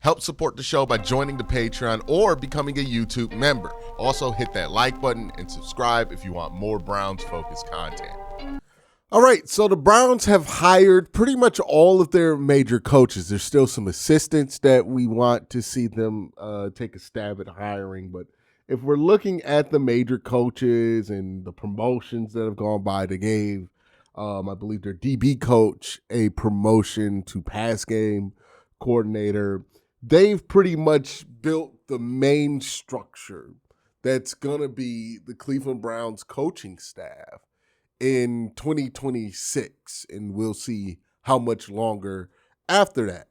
Help support the show by joining the Patreon or becoming a YouTube member. Also, hit that like button and subscribe if you want more Browns-focused content. All right, so the Browns have hired pretty much all of their major coaches. There's still some assistants that we want to see them take a stab at hiring, but if we're looking at the major coaches and the promotions that have gone by, they gave, I believe, their DB coach a promotion to pass game coordinator. They've pretty much built the main structure that's going to be the Cleveland Browns coaching staff in 2026, and we'll see how much longer after that.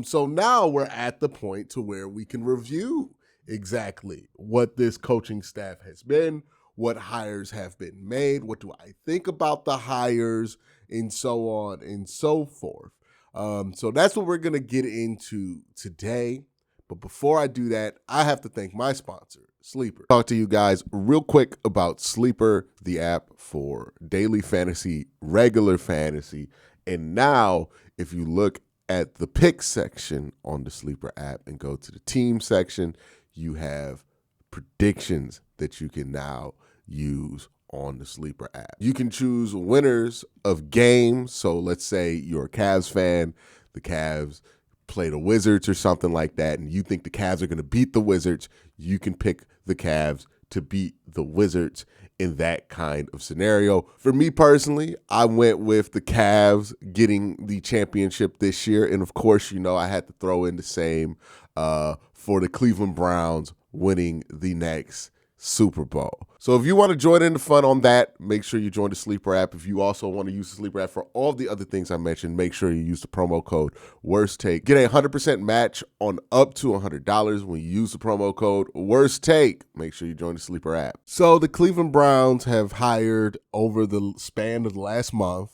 So now we're at the point to where we can review exactly what this coaching staff has been, what hires have been made, what do I think about the hires, and so on and so forth. So that's what we're going to get into today. But before I do that, I have to thank my sponsor, Sleeper. Talk to you guys real quick about Sleeper, the app for daily fantasy, regular fantasy. And now, if you look at the pick section on the Sleeper app and go to the team section, you have predictions that you can now use on the Sleeper app. You can choose winners of games. So let's say you're a Cavs fan, the Cavs play the Wizards or something like that, and you think the Cavs are going to beat the Wizards, you can pick the Cavs to beat the Wizards in that kind of scenario. For me personally, I went with the Cavs getting the championship this year, and of course, you know, I had to throw in the same for the Cleveland Browns winning the next Super Bowl. So if you want to join in the fun on that, make sure you join the Sleeper app. If you also want to use the Sleeper app for all the other things I mentioned, make sure you use the promo code Worst Take. Get a 100% match on up to $100 when you use the promo code Worst Take. Make sure you join the Sleeper app. So the Cleveland Browns have hired over the span of the last month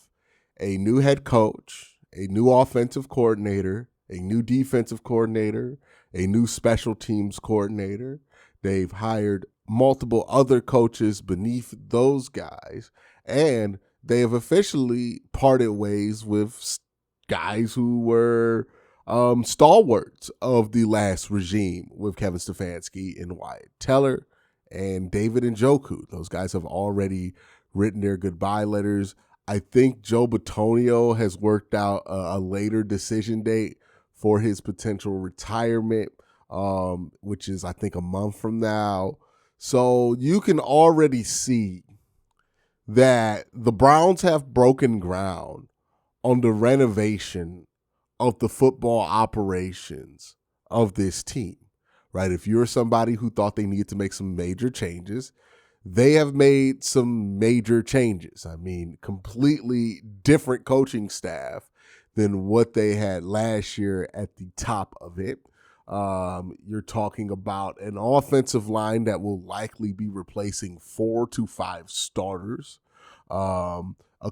a new head coach, a new offensive coordinator, a new defensive coordinator, a new special teams coordinator. They've hired multiple other coaches beneath those guys, and they have officially parted ways with guys who were stalwarts of the last regime with Kevin Stefanski and Wyatt Teller and David Njoku. Those guys have already written their goodbye letters. I think Joe Bitonio has worked out a later decision date for his potential retirement, which is, I think, a month from now. So you can already see that the Browns have broken ground on the renovation of the football operations of this team, right? If you're somebody who thought they needed to make some major changes, they have made some major changes. I mean, completely different coaching staff than what they had last year at the top of it. You're talking about an offensive line that will likely be replacing 4 to 5 starters, a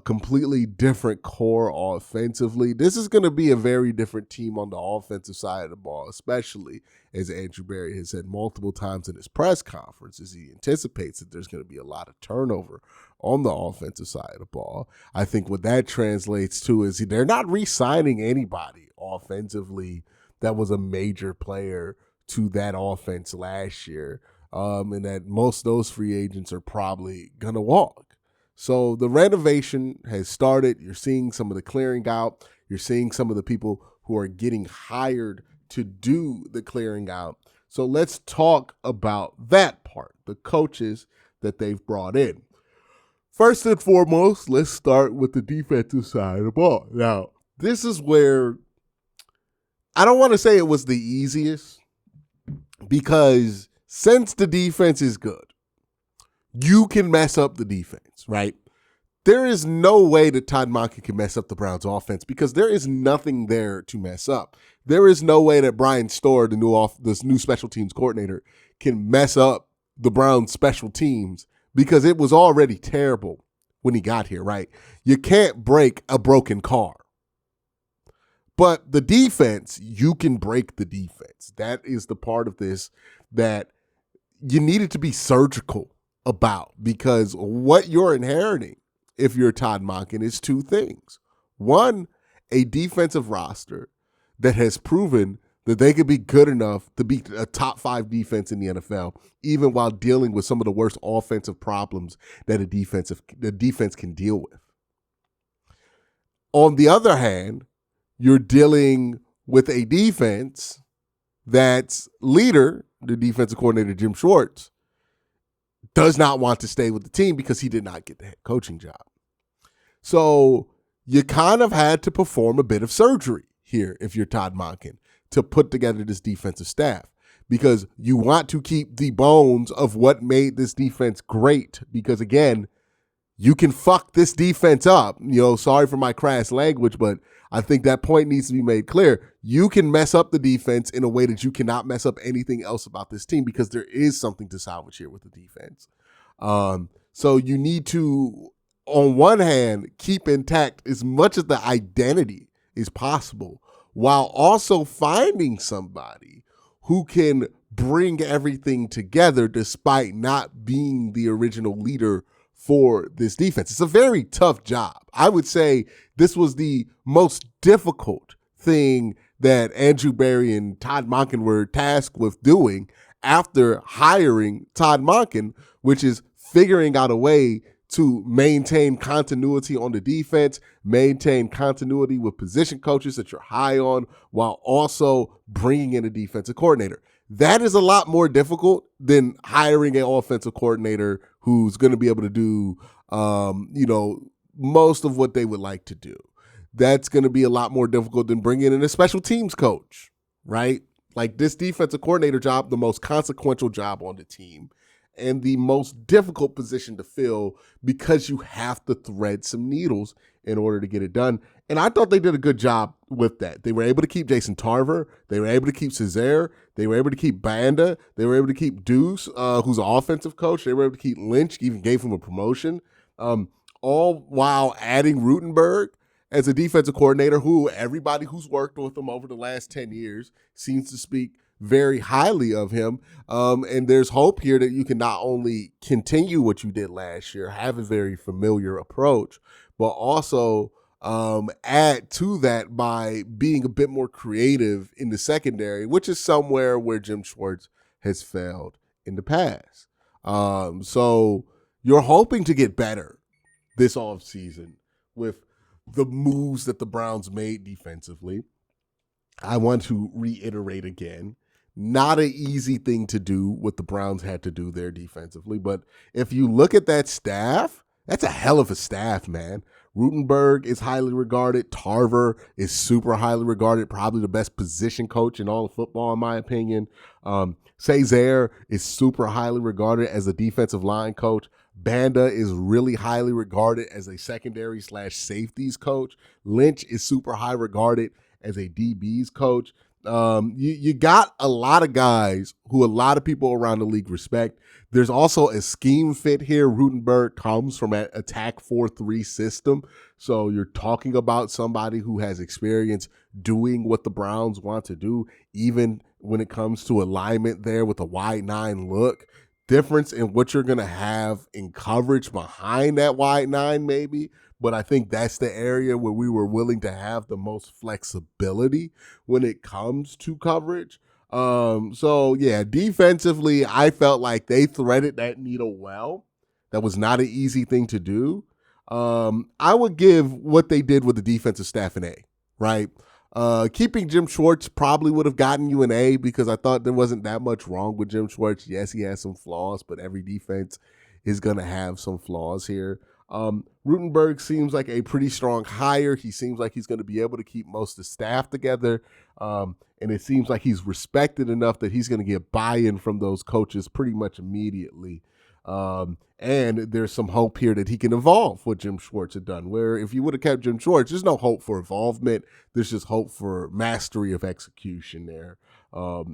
completely different core offensively. This is going to be a very different team on the offensive side of the ball, especially as Andrew Berry has said multiple times in his press conferences. He anticipates that there's going to be a lot of turnover on the offensive side of the ball. I think what that translates to is they're not re-signing anybody offensively that was a major player to that offense last year, and that most of those free agents are probably going to walk. So the renovation has started. You're seeing some of the clearing out. You're seeing some of the people who are getting hired to do the clearing out. So let's talk about that part, the coaches that they've brought in. First and foremost, let's start with the defensive side of the ball. Now, this is where I don't want to say it was the easiest, because since the defense is good, you can mess up the defense, right? There is no way that Todd Monken can mess up the Browns offense because there is nothing there to mess up. There is no way that Brian Storr, this new special teams coordinator, can mess up the Browns special teams because it was already terrible when he got here, right? You can't break a broken car. But the defense, you can break the defense. That is the part of this that you needed to be surgical about, because what you're inheriting, if you're Todd Monken, is two things. One, a defensive roster that has proven that they could be good enough to be a top 5 defense in the NFL, even while dealing with some of the worst offensive problems that the defense can deal with. On the other hand, you're dealing with a defense that's leader, the defensive coordinator, Jim Schwartz, does not want to stay with the team because he did not get the head coaching job. So you kind of had to perform a bit of surgery here if you're Todd Monken to put together this defensive staff, because you want to keep the bones of what made this defense great, because again, you can fuck this defense up. Sorry for my crass language, but I think that point needs to be made clear. You can mess up the defense in a way that you cannot mess up anything else about this team, because there is something to salvage here with the defense. So you need to, on one hand, keep intact as much of the identity as possible, while also finding somebody who can bring everything together despite not being the original leader for this defense. It's a very tough job. I would say this was the most difficult thing that Andrew Berry and Todd Monken were tasked with doing after hiring Todd Monken, which is figuring out a way to maintain continuity on the defense, maintain continuity with position coaches that you're high on, while also bringing in a defensive coordinator. That is a lot more difficult than hiring an offensive coordinator who's going to be able to do, most of what they would like to do. That's going to be a lot more difficult than bringing in a special teams coach, right? Like, this defensive coordinator job, the most consequential job on the team and the most difficult position to fill, because you have to thread some needles in order to get it done. And I thought they did a good job with that. They were able to keep Jason Tarver. They were able to keep Cesare. They were able to keep Banda. They were able to keep Deuce, who's an offensive coach. They were able to keep Lynch, even gave him a promotion, all while adding Rutenberg as a defensive coordinator, who everybody who's worked with him over the last 10 years seems to speak very highly of him. And there's hope here that you can not only continue what you did last year, have a very familiar approach, but also add to that by being a bit more creative in the secondary, which is somewhere where Jim Schwartz has failed in the past. So you're hoping to get better this offseason with the moves that the Browns made defensively. I want to reiterate again, not an easy thing to do what the Browns had to do there defensively. But if you look at that staff, that's a hell of a staff, man. Rutenberg is highly regarded. Tarver is super highly regarded, probably the best position coach in all of football, in my opinion. Cesare is super highly regarded as a defensive line coach. Banda is really highly regarded as a secondary / safeties coach. Lynch is super high regarded as a DBs coach. You got a lot of guys who a lot of people around the league respect. There's also a scheme fit here. Rutenberg comes from an attack 4-3 system. So you're talking about somebody who has experience doing what the Browns want to do, even when it comes to alignment there with a wide 9 look. Difference in what you're going to have in coverage behind that wide 9 maybe, but I think that's the area where we were willing to have the most flexibility when it comes to coverage. So yeah, defensively, I felt like they threaded that needle well. That was not an easy thing to do. I would give what they did with the defensive staff an A, right? Keeping Jim Schwartz probably would have gotten you an A, because I thought there wasn't that much wrong with Jim Schwartz. Yes, he has some flaws, but every defense is going to have some flaws here. Rutenberg seems like a pretty strong hire. He seems like he's going to be able to keep most of the staff together. And it seems like he's respected enough that he's going to get buy-in from those coaches pretty much immediately. And there's some hope here that he can evolve what Jim Schwartz had done, where if you would have kept Jim Schwartz, there's no hope for involvement. There's just hope for mastery of execution there,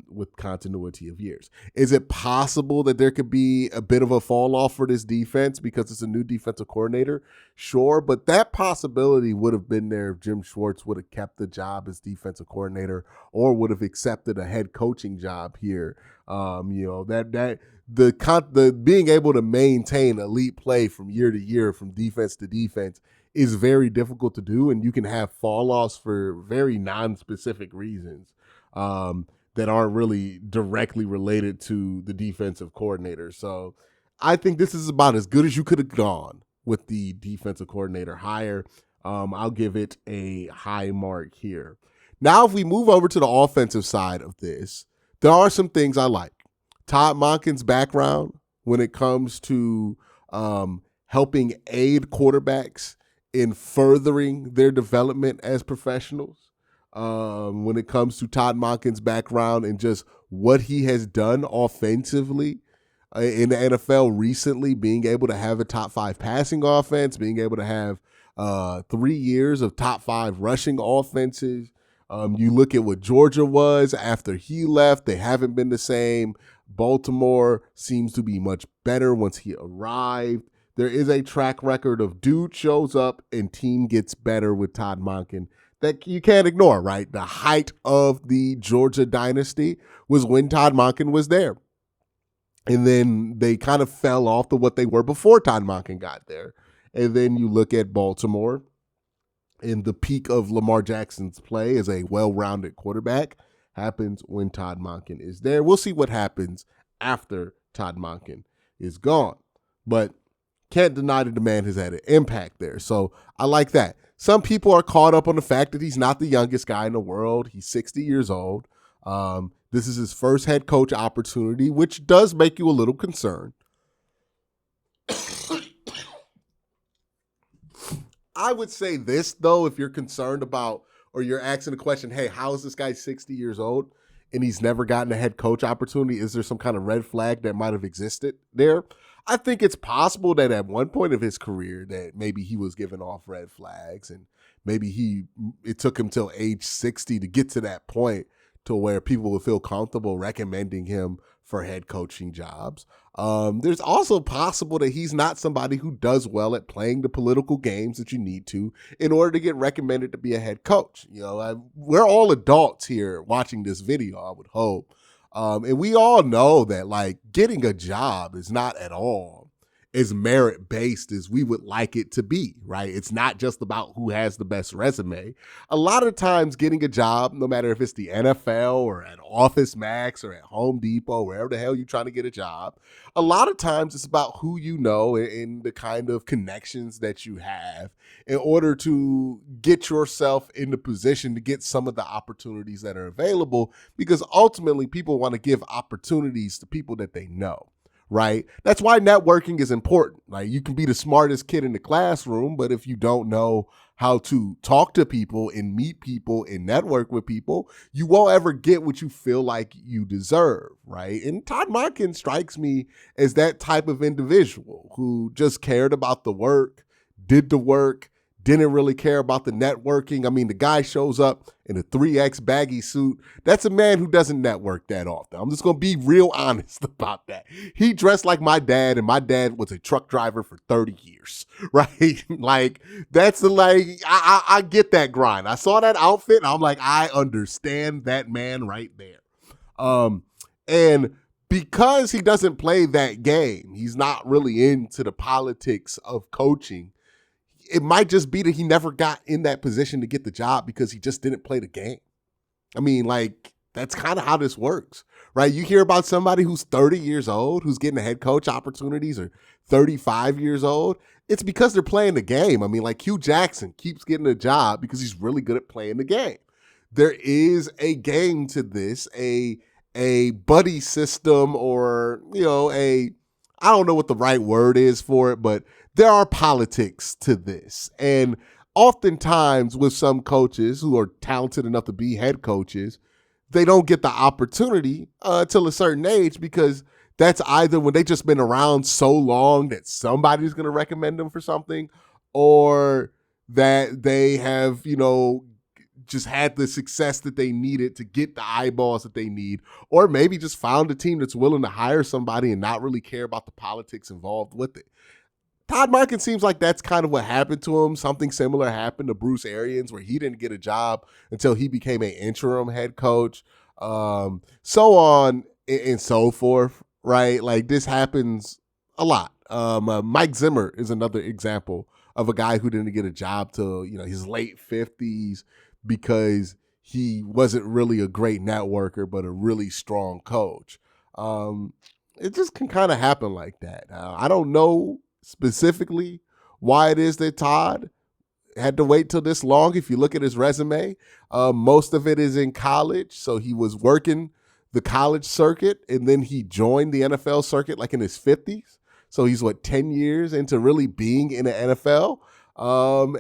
with continuity of years. Is it possible that there could be a bit of a fall off for this defense because it's a new defensive coordinator? Sure, but that possibility would have been there if Jim Schwartz would have kept the job as defensive coordinator, or would have accepted a head coaching job here. The being able to maintain elite play from year to year, from defense to defense, is very difficult to do, and you can have fall offs for very non-specific reasons. that aren't really directly related to the defensive coordinator. So I think this is about as good as you could have gone with the defensive coordinator hire. I'll give it a high mark here. Now, if we move over to the offensive side of this, there are some things I like. Todd Monken's background when it comes to helping aid quarterbacks in furthering their development as professionals. When it comes to Todd Monken's background and just what he has done offensively in the NFL recently, being able to have a top 5 passing offense, being able to have 3 years of top 5 rushing offenses. You look at what Georgia was after he left, they haven't been the same. Baltimore seems to be much better once he arrived. There is a track record of dude shows up and team gets better with Todd Monken that you can't ignore, right? The height of the Georgia dynasty was when Todd Monken was there. And then they kind of fell off to what they were before Todd Monken got there. And then you look at Baltimore in the peak of Lamar Jackson's play as a well-rounded quarterback happens when Todd Monken is there. We'll see what happens after Todd Monken is gone. But can't deny that the man has had an impact there. So I like that. Some people are caught up on the fact that he's not the youngest guy in the world. He's 60 years old. This is his first head coach opportunity, which does make you a little concerned. I would say this, though, if you're concerned about or you're asking the question, hey, how is this guy 60 years old and he's never gotten a head coach opportunity? Is there some kind of red flag that might have existed there? I think it's possible that at one point of his career that maybe he was giving off red flags and maybe it took him till age 60 to get to that point to where people would feel comfortable recommending him for head coaching jobs. There's also possible that he's not somebody who does well at playing the political games that you need to in order to get recommended to be a head coach. You know, we're all adults here watching this video, I would hope. And we all know that like getting a job is not at all as merit-based as we would like it to be, right? It's not just about who has the best resume. A lot of times getting a job, no matter if it's the NFL or at Office Max or at Home Depot, wherever the hell you're trying to get a job, a lot of times it's about who you know and the kind of connections that you have in order to get yourself in the position to get some of the opportunities that are available, because ultimately people want to give opportunities to people that they know. Right? That's why networking is important. Like you can be the smartest kid in the classroom, but if you don't know how to talk to people and meet people and network with people, you won't ever get what you feel like you deserve, right? And Todd Monken strikes me as that type of individual who just cared about the work, did the work, didn't really care about the networking. I mean, the guy shows up in a 3X baggy suit. That's a man who doesn't network that often. I'm just going to be real honest about that. He dressed like my dad, and my dad was a truck driver for 30 years, right? Like, that's I get that grind. I saw that outfit, and I'm like, I understand that man right there. And because he doesn't play that game, he's not really into the politics of coaching. It might just be that he never got in that position to get the job because he just didn't play the game. I mean, like, that's kind of how this works, right? You hear about somebody who's 30 years old, who's getting head coach opportunities, or 35 years old. It's because they're playing the game. I mean, like Hugh Jackson keeps getting a job because he's really good at playing the game. There is a game to this, a buddy system, or, you know, I don't know what the right word is for it, but there are politics to this. And oftentimes with some coaches who are talented enough to be head coaches, they don't get the opportunity till a certain age, because that's either when they just been around so long that somebody's going to recommend them for something, or that they have, you know, just had the success that they needed to get the eyeballs that they need, or maybe just found a team that's willing to hire somebody and not really care about the politics involved with it. Todd Monken seems like that's kind of what happened to him. Something similar happened to Bruce Arians, where he didn't get a job until he became an interim head coach, so on and so forth, right? Like, this happens a lot. Mike Zimmer is another example of a guy who didn't get a job till, you know, his late 50s because he wasn't really a great networker, but a really strong coach. It just can kind of happen like that. I don't know specifically why it is that Todd had to wait till this long. If you look at his resume, most of it is in college. So he was working the college circuit, and then he joined the NFL circuit like in his 50s. So he's 10 years into really being in the NFL.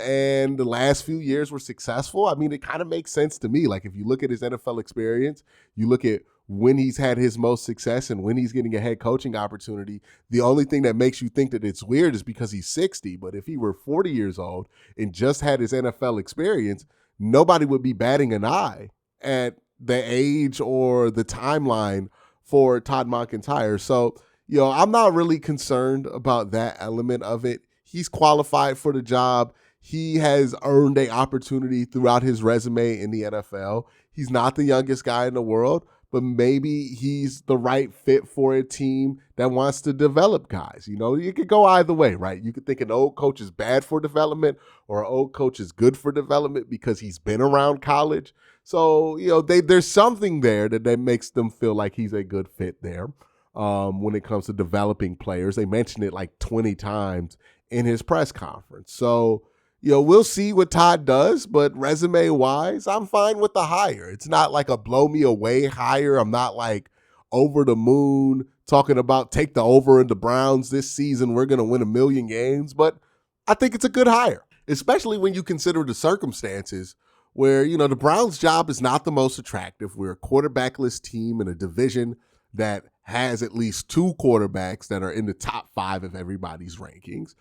And the last few years were successful. I mean, it kind of makes sense to me. Like if you look at his NFL experience, you look at when he's had his most success and when he's getting a head coaching opportunity, the only thing that makes you think that it's weird is because he's 60. But if he were 40 years old and just had his NFL experience, nobody would be batting an eye at the age or the timeline for Todd Monken's hire. So, I'm not really concerned about that element of it. He's qualified for the job. He has earned an opportunity throughout his resume in the NFL. He's not the youngest guy in the world, but maybe he's the right fit for a team that wants to develop guys. You could go either way, right? You could think an old coach is bad for development or an old coach is good for development because he's been around college. So, there's something there that makes them feel like he's a good fit there when it comes to developing players. They mentioned it like 20 times in his press conference. So, we'll see what Todd does, but resume-wise, I'm fine with the hire. It's not like a blow-me-away hire. I'm not like over the moon talking about take the over in the Browns this season. We're going to win 1 million games, but I think it's a good hire, especially when you consider the circumstances where, the Browns' job is not the most attractive. We're a quarterbackless team in a division that has at least 2 quarterbacks that are in the top 5 of everybody's rankings.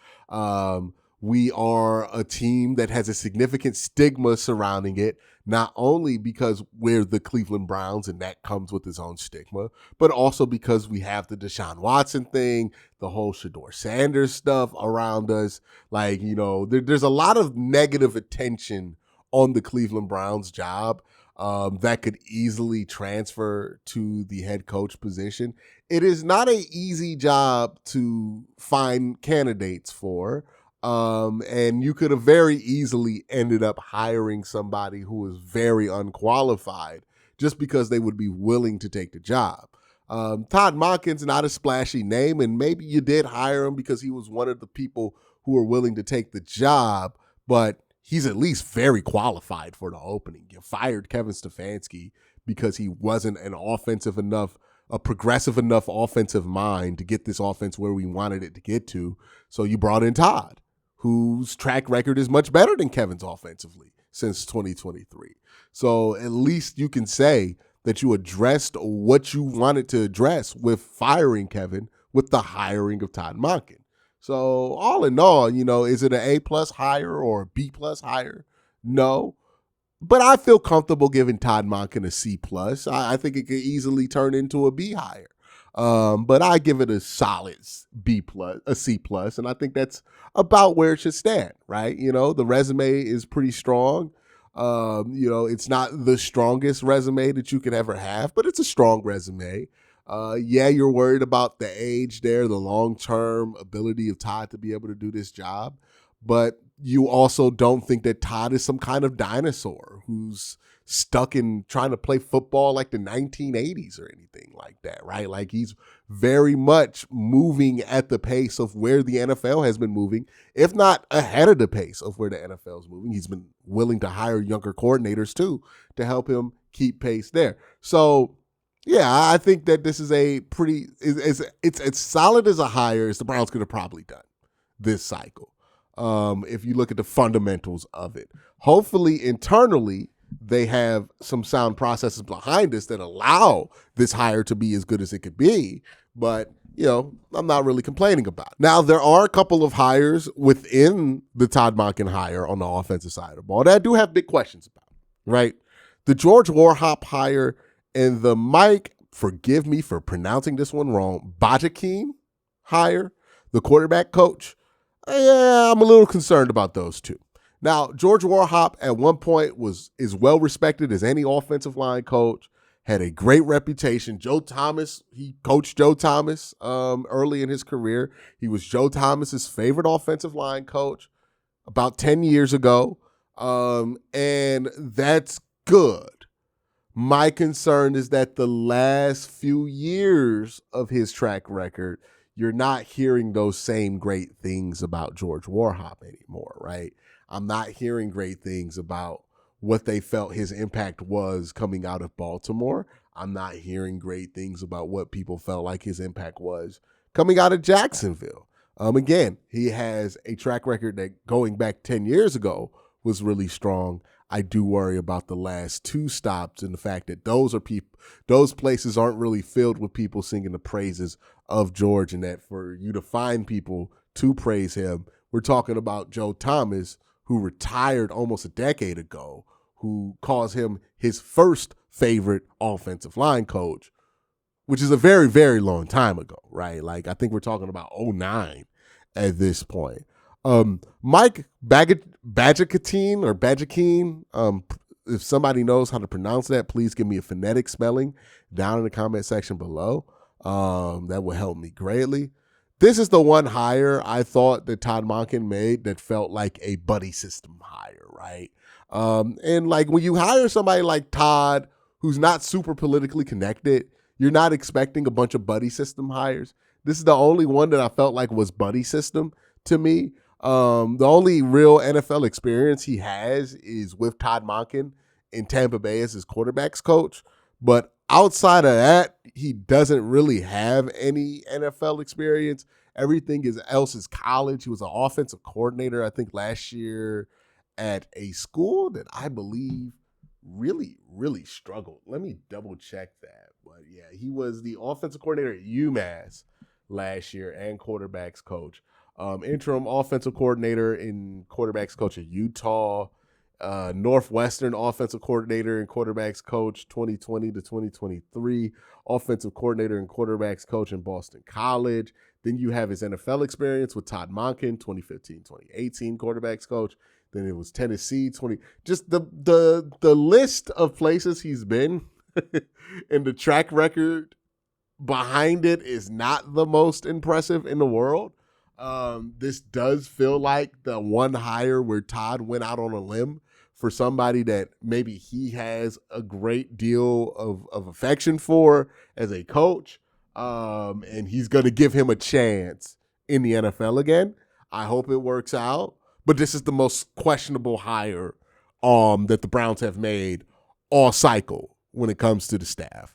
We are a team that has a significant stigma surrounding it, not only because we're the Cleveland Browns and that comes with its own stigma, but also because we have the Deshaun Watson thing, the whole Shedeur Sanders stuff around us. Like, there's a lot of negative attention on the Cleveland Browns job that could easily transfer to the head coach position. It is not an easy job to find candidates for. And you could have very easily ended up hiring somebody who was very unqualified just because they would be willing to take the job. Todd Monken's not a splashy name, and maybe you did hire him because he was one of the people who were willing to take the job, but he's at least very qualified for the opening. You fired Kevin Stefanski because he wasn't a progressive enough offensive mind to get this offense where we wanted it to get to. So you brought in Todd, whose track record is much better than Kevin's offensively since 2023. So at least you can say that you addressed what you wanted to address with firing Kevin with the hiring of Todd Monken. So all in all, is it an A+ hire or a B+ hire? No. But I feel comfortable giving Todd Monken a C+. I think it could easily turn into a B hire. But I give it a solid B+, a C+, and I think that's about where it should stand, right? The resume is pretty strong. It's not the strongest resume that you could ever have, but it's a strong resume. You're worried about the age there, the long-term ability of Todd to be able to do this job, but you also don't think that Todd is some kind of dinosaur who's stuck in trying to play football like the 1980s or anything like that, right? Like he's very much moving at the pace of where the NFL has been moving, if not ahead of the pace of where the NFL is moving. He's been willing to hire younger coordinators too to help him keep pace there. So yeah, I think that this is a pretty, it's as solid as a hire as the Browns could have probably done this cycle. If you look at the fundamentals of it, hopefully internally they have some sound processes behind us that allow this hire to be as good as it could be. But, I'm not really complaining about it. Now, there are a couple of hires within the Todd Monken hire on the offensive side of the ball that I do have big questions about, right? The George Warhop hire and the Mike, forgive me for pronouncing this one wrong, Bajakin hire, the quarterback coach. Yeah, I'm a little concerned about those two. Now, George Warhop at one point is well respected as any offensive line coach, had a great reputation. He coached Joe Thomas early in his career. He was Joe Thomas's favorite offensive line coach about 10 years ago. And that's good. My concern is that the last few years of his track record, you're not hearing those same great things about George Warhop anymore, right? I'm not hearing great things about what they felt his impact was coming out of Baltimore. I'm not hearing great things about what people felt like his impact was coming out of Jacksonville. Again, he has a track record that going back 10 years ago was really strong. I do worry about the last two stops and the fact that those places aren't really filled with people singing the praises of George, and that for you to find people to praise him, we're talking about Joe Thomas, who retired almost a decade ago, who calls him his first favorite offensive line coach, which is a very, very long time ago, right? Like, I think we're talking about 2009 at this point. Mike Badjakine or Badjakine, if somebody knows how to pronounce that, please give me a phonetic spelling down in the comment section below. That will help me greatly. This is the one hire I thought that Todd Monken made that felt like a buddy system hire, right? And like when you hire somebody like Todd, who's not super politically connected, you're not expecting a bunch of buddy system hires. This is the only one that I felt like was buddy system to me. The only real NFL experience he has is with Todd Monken in Tampa Bay as his quarterbacks coach. But outside of that, he doesn't really have any NFL experience. Everything else is college. He was an offensive coordinator, I think, last year at a school that I believe really, really struggled. Let me double check that. But yeah, he was the offensive coordinator at UMass last year and quarterbacks coach. Interim offensive coordinator and quarterbacks coach at Utah. Northwestern offensive coordinator and quarterbacks coach 2020 to 2023. Offensive coordinator and quarterbacks coach in Boston College. Then you have his NFL experience with Todd Monken, 2015-2018 quarterbacks coach. Then it was Tennessee, just the list of places he's been and the track record behind it is not the most impressive in the world. This does feel like the one hire where Todd went out on a limb for somebody that maybe he has a great deal of affection for as a coach. And he's going to give him a chance in the NFL again. I hope it works out. But this is the most questionable hire that the Browns have made all cycle when it comes to the staff.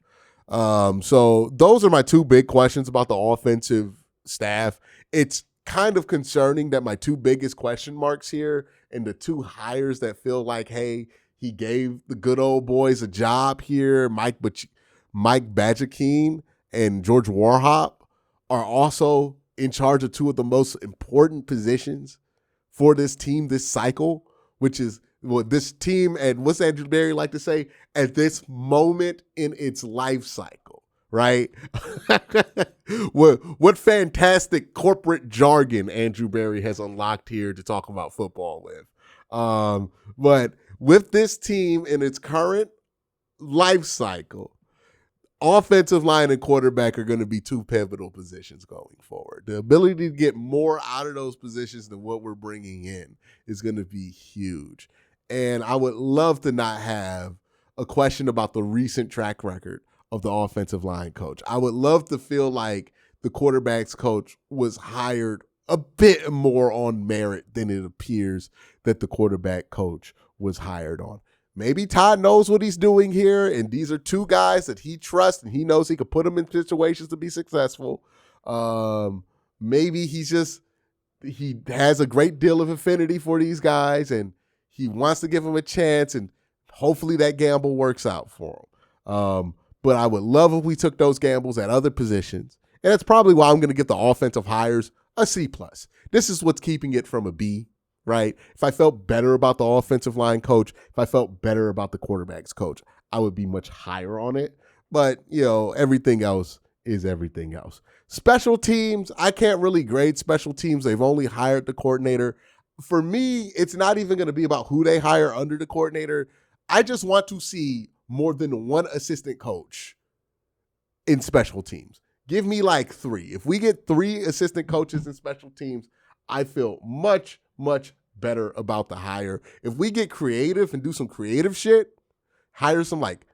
So those are my two big questions about the offensive staff. It's kind of concerning that my two biggest question marks here and the two hires that feel like, hey, he gave the good old boys a job here, Mike Badjakine and George Warhop, are also in charge of two of the most important positions for this team this cycle, which is what this team, and what's Andrew Berry like to say, at this moment in its life cycle, right? What fantastic corporate jargon Andrew Berry has unlocked here to talk about football with. But with this team in its current life cycle, offensive line and quarterback are going to be two pivotal positions going forward. The ability to get more out of those positions than what we're bringing in is going to be huge. And I would love to not have a question about the recent track record of the offensive line coach. I would love to feel like the quarterback's coach was hired a bit more on merit than it appears that the quarterback coach was hired on. Maybe Todd knows what he's doing here, and these are two guys that he trusts, and he knows he could put them in situations to be successful. Maybe he has a great deal of affinity for these guys, and he wants to give them a chance, and hopefully that gamble works out for him. But I would love if we took those gambles at other positions, and that's probably why I'm going to get the offensive hires a C+. This is what's keeping it from a B. Right? If I felt better about the offensive line coach, if I felt better about the quarterback's coach, I would be much higher on it. But, everything else is everything else. Special teams, I can't really grade special teams. They've only hired the coordinator. For me, it's not even going to be about who they hire under the coordinator. I just want to see more than one assistant coach in special teams. Give me like 3. If we get 3 assistant coaches in special teams, I feel much better about the hire. If we get creative and do some creative shit, hire some like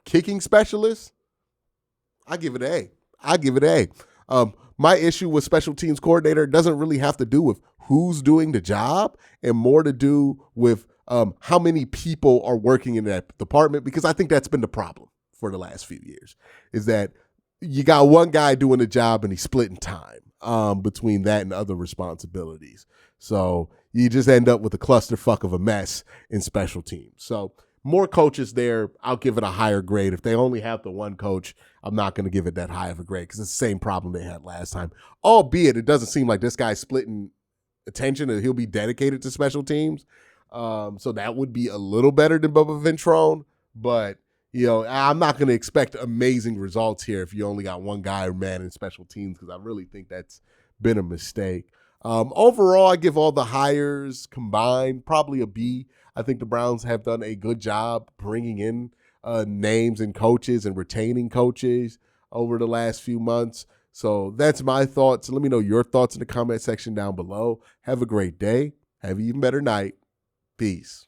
Kicking specialist, I give it an A. I give it an A. My issue with special teams coordinator doesn't really have to do with who's doing the job and more to do with how many people are working in that department, because I think that's been the problem for the last few years, is that you got one guy doing the job and he's splitting time between that and other responsibilities. So you just end up with a clusterfuck of a mess in special teams. So more coaches there, I'll give it a higher grade. If they only have the one coach, I'm not going to give it that high of a grade because it's the same problem they had last time. Albeit it doesn't seem like this guy's splitting attention and he'll be dedicated to special teams. So that would be a little better than Bubba Ventrone. But, I'm not going to expect amazing results here if you only got one guy or man in special teams, because I really think that's been a mistake. Overall, I give all the hires combined probably a B. I think the Browns have done a good job bringing in names and coaches and retaining coaches over the last few months. So that's my thoughts. Let me know your thoughts in the comment section down below. Have a great day. Have an even better night. Peace.